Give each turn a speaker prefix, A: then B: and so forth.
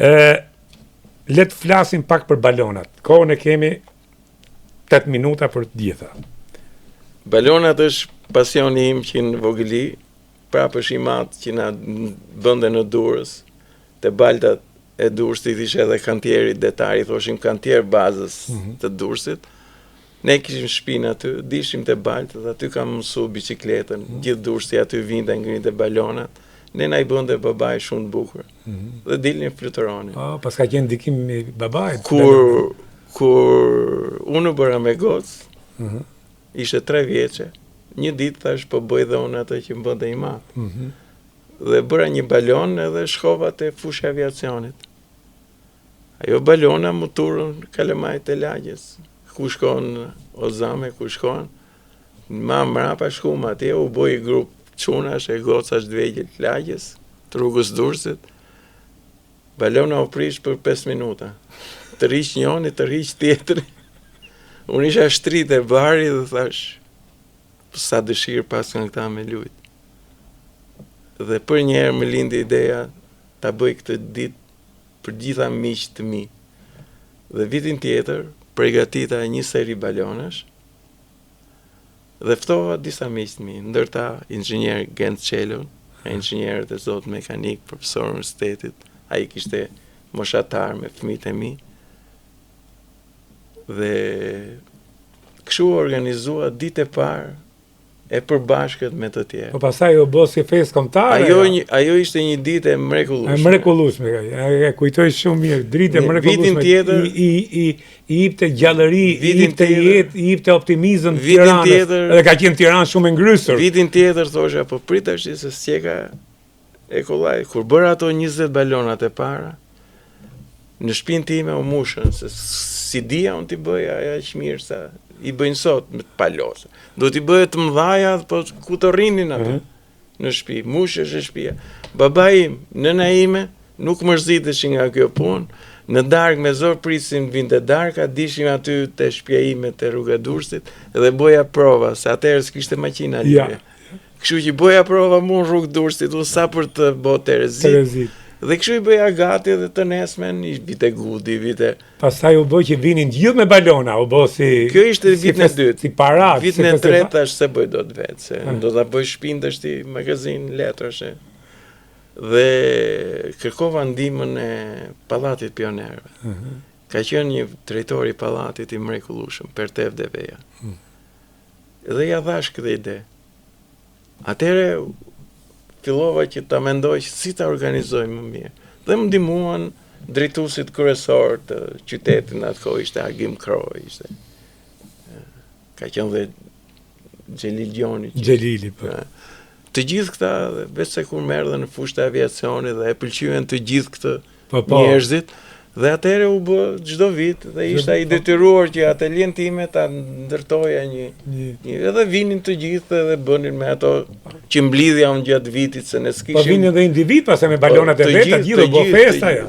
A: Le të flasim pak për balonat. Kohën e kemi 8 minuta për të gjitha.
B: Balonat është pasioni im që në vogëli, prapë është i matë që na bënde në Durrës, të baltat e Durrësit ishte edhe kantieri detari, thoshim kantier bazës të Durrësit. Ne kishim shpinë aty, dishim të baltat, aty kam mësu bicikletën, gjithë Durrësi aty vinte ngrinte balonat. Ne na i bënde babai shumë të bukur. Dhe dilnin fluturonin.
A: Pas ka qenë ndikim i babait.
B: Kur unë bëra me gocë, ishte 3 vjeçe, një ditë thash po bëj dhe unë ato që më bënte i madh. Dhe bëra një balon edhe shkova te fushi i aviacionit. Ajo balona më turën kalamajt e lagjes. Ku shkon Ozame, ku shkon? Ma mrapa shkum atje, u boj grup çunash e gocash të vegjël të lagjes, të rrugës Durrësit. Balona u prish për 5 minuta. Të riq njëri, të riq tjetri. Unë isha shtrit e bari dhe thash, sa dëshirë pas nga këta me lujt. Dhe për njerë më lindi ideja ta bëj këtë ditë për gjitha miqtë të mi. Dhe vitin tjetër, përgatita një seri balonash, dhe ftova disa miq të mi, ndërta inxhinier Gent Çelun, inxhinierët e zot mekanik, profesor universitetit, ai kishte moshatar me fëmijët e mi. Dhe kështu organizua ditë e parë e përbashkët me të tjerë.
A: Po pastaj u bë si festë kombëtare.
B: Ajo ishte një ditë e mrekullueshme.
A: E mrekullueshme, e kujtoj shumë mirë, dritë e mrekullueshme.
B: Vitin tjetër
A: i jepte gjallëri, i jepte jetë, i jepte optimizëm
B: Vitin tjetër,
A: edhe ka qenë Tiranë shumë e ngrysur.
B: Vitin tjetër thosha, po pritash se s'jeka e kollaj. Kur bëra ato 20 balonat e para, në shtëpinë time u mushën, se si dia unë t'i bëj ajo aq mirë sa i bëjnë sot me palosë. Do t'i bëhet të mëdhaja, po ku të rrinin aty në shtëpi, mushesh e shtëpia. Babai im, nëna ime nuk mërziteshin nga kjo punë. Në darkë me zor prisin vinte darka, dishim aty te shtëpia ime te rruga Durrësit dhe boja prova, se atëherë s'kishte makina lirë. Kështu që boja prova mu në rrugë Durrësit, u sa për të bëu terezit. Dhe kështu i bëja gati dhe të nesmen, vite gudi, vite...
A: Pastaj u bë që vinin gjithë me balona, u bë si...
B: Kjo ishte vitin e dytë.
A: Si parat.
B: Vitin e tretë tash se bëj dot vetë, se do ta bëj shtëpinë tash ti magazin letrash. Dhe kërkova ndihmën e Pallatit Pionerëve. Ka qenë një drejtor i pallatit i mrekullueshëm, Pertev Deveja. Dhe ja dhash këtë ide. Atëre fillova që ta mendoj si ta organizoj më mirë. Dhe më ndihmuan drejtuesit kryesor të qytetit në atë kohë, ishte Agim Kroj, ishte. Ka qenë dhe Xhelil Gjoni.
A: Xhelili, po.
B: Të gjithë këta, vetë se kur merrën në fushë të aviacionit dhe e pëlqyen të gjithë këtë njerëzit, dhe atëherë u bë çdo vit dhe isha i detyruar që ateljen time ta ndërtoja një edhe vinin të gjithë dhe bënin me ato që mblidhja unë gjatë vitit se ne s'kishim.
A: Po vinin edhe individ pastaj me balonat e veta, gjithë u bë festa ja.